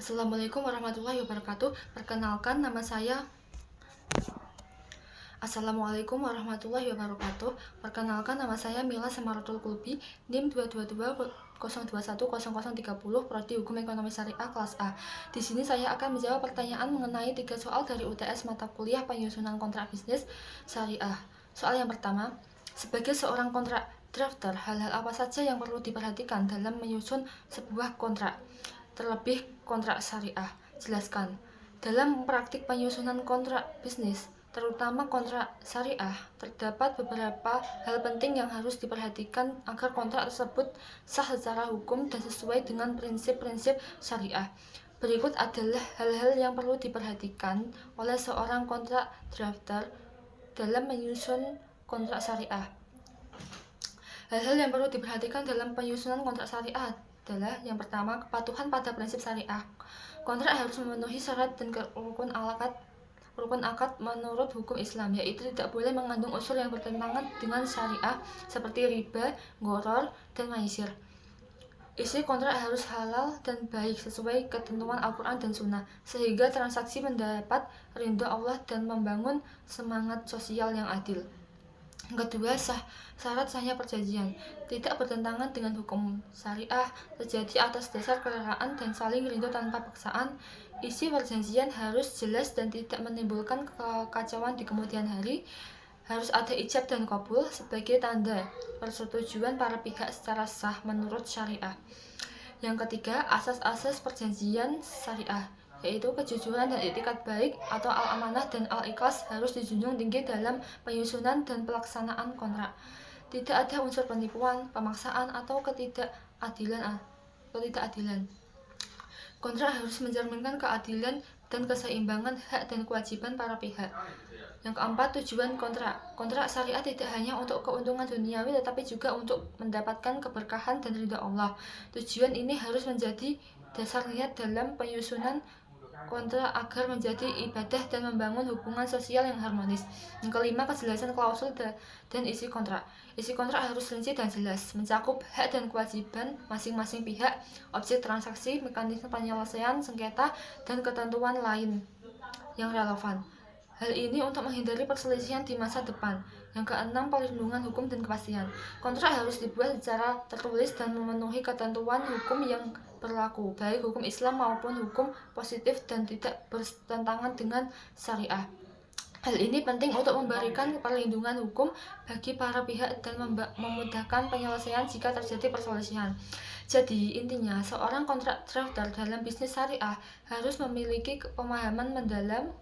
Assalamualaikum warahmatullahi wabarakatuh. Perkenalkan nama saya Assalamualaikum warahmatullahi wabarakatuh. Perkenalkan nama saya Mila Samaratul Kulbi, NIM 222021030, Prodi Hukum Ekonomi Syariah kelas A. Di sini saya akan menjawab pertanyaan mengenai 3 soal dari UTS mata kuliah penyusunan kontrak bisnis syariah. Soal yang pertama, sebagai seorang kontrak drafter, hal-hal apa saja yang perlu diperhatikan dalam menyusun sebuah kontrak, terlebih kontrak syariah? Jelaskan. Dalam praktik penyusunan kontrak bisnis, terutama kontrak syariah, terdapat beberapa hal penting yang harus diperhatikan agar kontrak tersebut sah secara hukum dan sesuai dengan prinsip-prinsip syariah. Berikut adalah hal-hal yang perlu diperhatikan oleh seorang kontrak drafter dalam menyusun kontrak syariah. Hal-hal yang perlu diperhatikan dalam penyusunan kontrak syariah adalah yang pertama, kepatuhan pada prinsip syariah. Kontrak harus memenuhi syarat dan rukun akad menurut hukum Islam, yaitu tidak boleh mengandung unsur yang bertentangan dengan syariah seperti riba, gharar, dan maisir. Isi kontrak harus halal dan baik sesuai ketentuan Al-Quran dan Sunnah, sehingga transaksi mendapat ridho Allah dan membangun semangat sosial yang adil. Kedua, syarat sahnya perjanjian tidak bertentangan dengan hukum syariah, terjadi atas dasar kerelaan dan saling ridho tanpa paksaan. Isi perjanjian harus jelas dan tidak menimbulkan kekacauan di kemudian hari. Harus ada ijab dan qabul sebagai tanda persetujuan para pihak secara sah menurut syariah. Yang ketiga, asas-asas perjanjian syariah, yaitu kejujuran dan etikat baik atau al-amanah dan al-ikhlas harus dijunjung tinggi dalam penyusunan dan pelaksanaan kontrak. Tidak ada unsur penipuan, pemaksaan, atau ketidakadilan. Kontrak harus mencerminkan keadilan dan keseimbangan hak dan kewajiban para pihak. Yang keempat, tujuan kontrak. Kontrak syariah tidak hanya untuk keuntungan duniawi tetapi juga untuk mendapatkan keberkahan dan ridha Allah. Tujuan ini harus menjadi dasar niat dalam penyusunan kontrak agar menjadi ibadah dan membangun hubungan sosial yang harmonis. Yang kelima, kejelasan klausul dan isi kontrak. Isi kontrak harus rinci dan jelas, mencakup hak dan kewajiban masing-masing pihak, objek transaksi, mekanisme penyelesaian sengketa, dan ketentuan lain yang relevan. Hal ini untuk menghindari perselisihan di masa depan. Yang keenam, perlindungan hukum dan kepastian. Kontrak harus dibuat secara tertulis dan memenuhi ketentuan hukum yang berlaku, baik hukum Islam maupun hukum positif dan tidak bertentangan dengan syariah. Hal ini penting untuk memberikan perlindungan hukum bagi para pihak dan memudahkan penyelesaian jika terjadi perselisihan. Jadi, intinya, seorang kontrak drafter dalam bisnis syariah harus memiliki pemahaman mendalam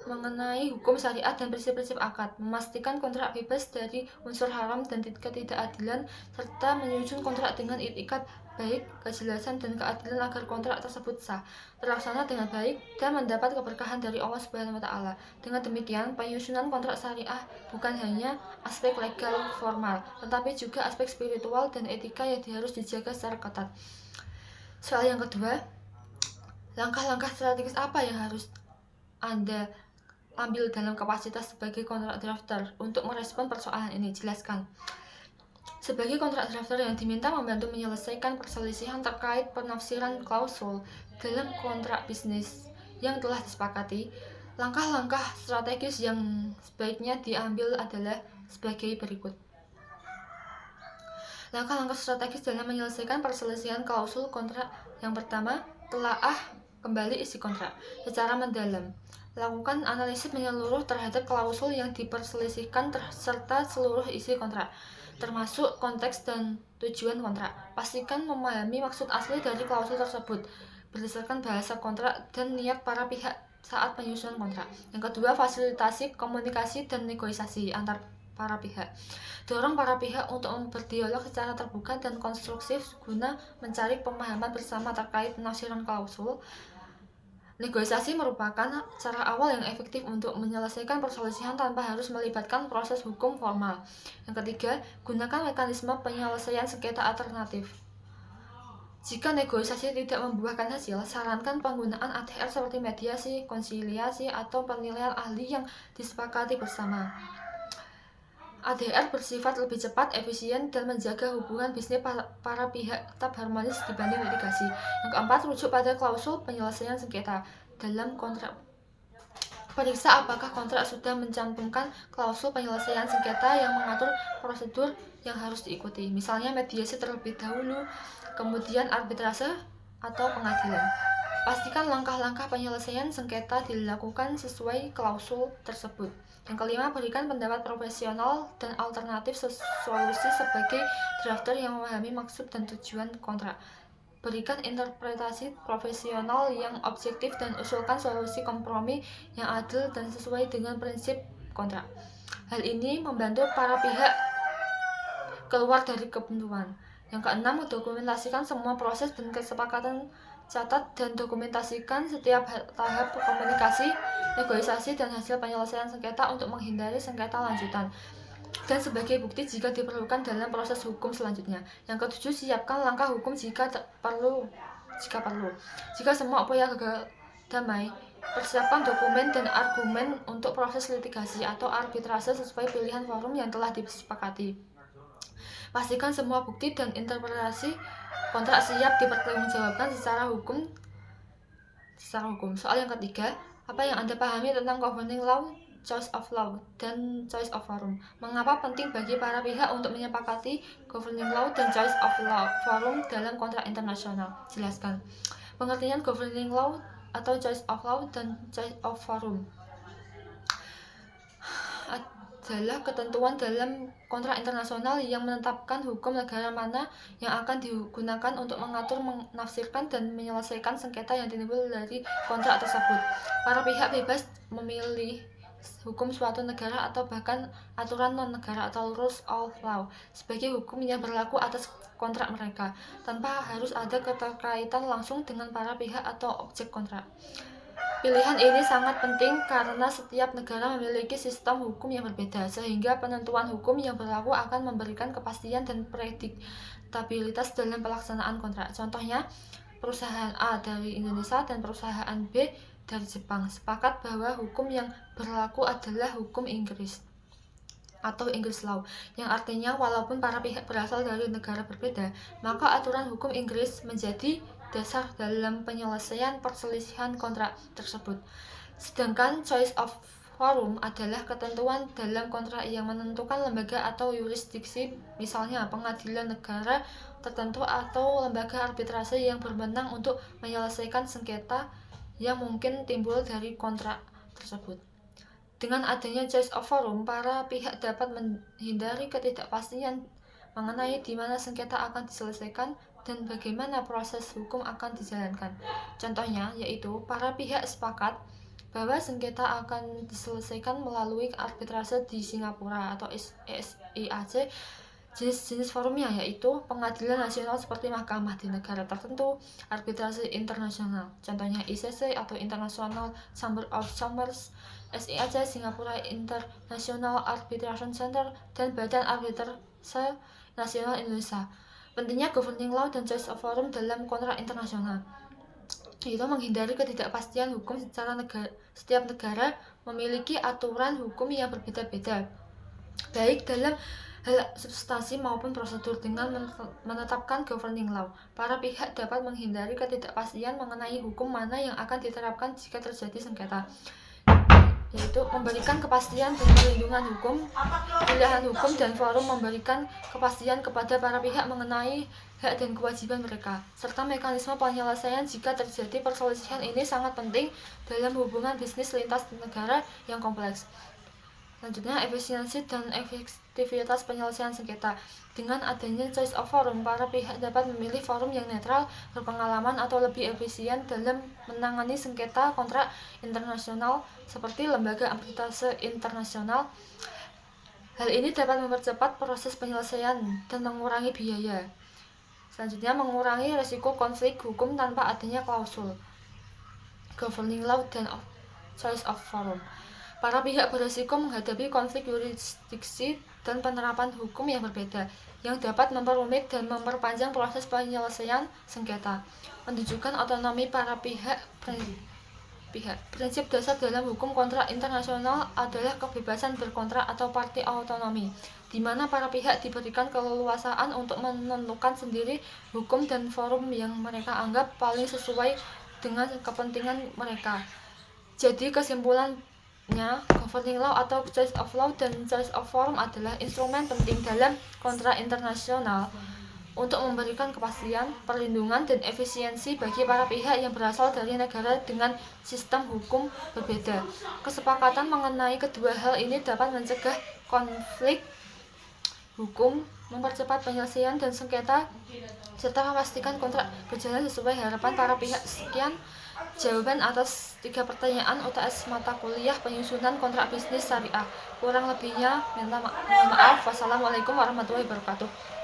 mengenai hukum syariat dan prinsip-prinsip akad, memastikan kontrak bebas dari unsur haram dan ketidakadilan, serta menyusun kontrak dengan itikat baik, kejelasan, dan keadilan agar kontrak tersebut sah, terlaksana dengan baik, dan mendapat keberkahan dari Allah Subhanahu wa Ta'ala. Dengan demikian, penyusunan kontrak syariah bukan hanya aspek legal formal, tetapi juga aspek spiritual dan etika yang harus dijaga secara ketat. Soal yang kedua, langkah-langkah strategis apa yang harus Anda ambil dalam kapasitas sebagai kontrak drafter untuk merespon persoalan ini? Jelaskan. Sebagai kontrak drafter yang diminta membantu menyelesaikan perselisihan terkait penafsiran klausul dalam kontrak bisnis yang telah disepakati, langkah-langkah strategis yang sebaiknya diambil adalah sebagai berikut. Langkah-langkah strategis dalam menyelesaikan perselisihan klausul kontrak. Yang pertama, telaah kembali isi kontrak secara mendalam. Lakukan analisis menyeluruh terhadap klausul yang diperselisihkan serta seluruh isi kontrak, termasuk konteks dan tujuan kontrak. Pastikan memahami maksud asli dari klausul tersebut berdasarkan bahasa kontrak dan niat para pihak saat penyusunan kontrak. Yang kedua, fasilitasi komunikasi dan negosiasi antar para pihak. Dorong para pihak untuk berdialog secara terbuka dan konstruktif guna mencari pemahaman bersama terkait penafsiran klausul. Negosiasi merupakan cara awal yang efektif untuk menyelesaikan perselisihan tanpa harus melibatkan proses hukum formal. Yang ketiga, gunakan mekanisme penyelesaian sengketa alternatif. Jika negosiasi tidak membuahkan hasil, sarankan penggunaan ATR seperti mediasi, konsiliasi, atau penilaian ahli yang disepakati bersama. ADR bersifat lebih cepat, efisien, dan menjaga hubungan bisnis para pihak tetap harmonis dibanding litigasi. Yang keempat, rujuk pada klausul penyelesaian sengketa dalam kontrak. Periksa apakah kontrak sudah mencantumkan klausul penyelesaian sengketa yang mengatur prosedur yang harus diikuti. Misalnya mediasi terlebih dahulu, kemudian arbitrase atau pengadilan. Pastikan langkah-langkah penyelesaian sengketa dilakukan sesuai klausul tersebut. Yang kelima, berikan pendapat profesional dan alternatif solusi sebagai drafter yang memahami maksud dan tujuan kontrak. Berikan interpretasi profesional yang objektif dan usulkan solusi kompromi yang adil dan sesuai dengan prinsip kontrak. Hal ini membantu para pihak keluar dari kebuntuan. Yang keenam, dokumentasikan semua proses dan kesepakatan. Catat dan dokumentasikan setiap tahap komunikasi, negosiasi, dan hasil penyelesaian sengketa untuk menghindari sengketa lanjutan dan sebagai bukti jika diperlukan dalam proses hukum selanjutnya. Yang ketujuh, siapkan langkah hukum jika perlu. Jika semua upaya gagal damai, persiapkan dokumen dan argumen untuk proses litigasi atau arbitrase sesuai pilihan forum yang telah disepakati. Pastikan semua bukti dan interpretasi kontrak siap dipertanggungjawabkan secara hukum. Soal yang ketiga, apa yang Anda pahami tentang governing law, choice of law, dan choice of forum? Mengapa penting bagi para pihak untuk menyepakati governing law dan choice of law forum dalam kontrak internasional? Jelaskan. Pengertian governing law atau choice of law dan choice of forum adalah ketentuan dalam kontrak internasional yang menetapkan hukum negara mana yang akan digunakan untuk mengatur, menafsirkan, dan menyelesaikan sengketa yang timbul dari kontrak tersebut. Para pihak bebas memilih hukum suatu negara atau bahkan aturan non-negara atau rules of law sebagai hukum yang berlaku atas kontrak mereka, tanpa harus ada keterkaitan langsung dengan para pihak atau objek kontrak. Pilihan ini sangat penting karena setiap negara memiliki sistem hukum yang berbeda, sehingga penentuan hukum yang berlaku akan memberikan kepastian dan prediktabilitas dalam pelaksanaan kontrak. Contohnya, perusahaan A dari Indonesia dan perusahaan B dari Jepang sepakat bahwa hukum yang berlaku adalah hukum Inggris atau English law, yang artinya walaupun para pihak berasal dari negara berbeda, maka aturan hukum Inggris menjadi dasar dalam penyelesaian perselisihan kontrak tersebut. Sedangkan choice of forum adalah ketentuan dalam kontrak yang menentukan lembaga atau yurisdiksi, misalnya pengadilan negara tertentu atau lembaga arbitrase yang berwenang untuk menyelesaikan sengketa yang mungkin timbul dari kontrak tersebut. Dengan adanya choice of forum, para pihak dapat menghindari ketidakpastian mengenai di mana sengketa akan diselesaikan dan bagaimana proses hukum akan dijalankan. Contohnya yaitu para pihak sepakat bahwa sengketa akan diselesaikan melalui arbitrase di Singapura atau SIAC. Jenis-jenis forumnya yaitu pengadilan nasional seperti mahkamah di negara tertentu, arbitrase internasional, contohnya ICC atau International Chamber of Commerce, SIAC Singapura International Arbitration Center, dan Badan Arbitrase Nasional Indonesia. Pentingnya governing law dan choice of forum dalam kontrak internasional yaitu menghindari ketidakpastian hukum secara setiap negara memiliki aturan hukum yang berbeda-beda, baik dalam hal substansi maupun prosedur. Dengan menetapkan governing law, para pihak dapat menghindari ketidakpastian mengenai hukum mana yang akan diterapkan jika terjadi sengketa, yaitu memberikan kepastian dan perlindungan hukum. Pilihan hukum dan forum memberikan kepastian kepada para pihak mengenai hak dan kewajiban mereka, serta mekanisme penyelesaian jika terjadi perselisihan. Ini sangat penting dalam hubungan bisnis lintas negara yang kompleks. Selanjutnya, efisiensi dan efektivitas penyelesaian sengketa. Dengan adanya choice of forum, para pihak dapat memilih forum yang netral, berpengalaman, atau lebih efisien dalam menangani sengketa kontrak internasional seperti lembaga arbitrase internasional. Hal ini dapat mempercepat proses penyelesaian dan mengurangi biaya. Selanjutnya, mengurangi risiko konflik hukum tanpa adanya klausul governing law dan choice of forum. Para pihak berisiko menghadapi konflik yurisdiksi dan penerapan hukum yang berbeda, yang dapat memperumit dan memperpanjang proses penyelesaian sengketa. Menunjukkan otonomi para pihak. Prinsip dasar dalam hukum kontrak internasional adalah kebebasan berkontrak atau party autonomy. di mana para pihak diberikan keleluasaan untuk menentukan sendiri hukum dan forum yang mereka anggap paling sesuai dengan kepentingan mereka. Jadi kesimpulannya, governing law atau choice of law dan choice of forum adalah instrumen penting dalam kontrak internasional untuk memberikan kepastian, perlindungan, dan efisiensi bagi para pihak yang berasal dari negara dengan sistem hukum berbeda. Kesepakatan mengenai kedua hal ini dapat mencegah konflik hukum, mempercepat penyelesaian dan sengketa, serta memastikan kontrak berjalan sesuai harapan para pihak. Sekian jawaban atas 3 pertanyaan UTS mata kuliah penyusunan kontrak bisnis syariah. Kurang lebihnya minta maaf. Wassalamualaikum warahmatullahi wabarakatuh.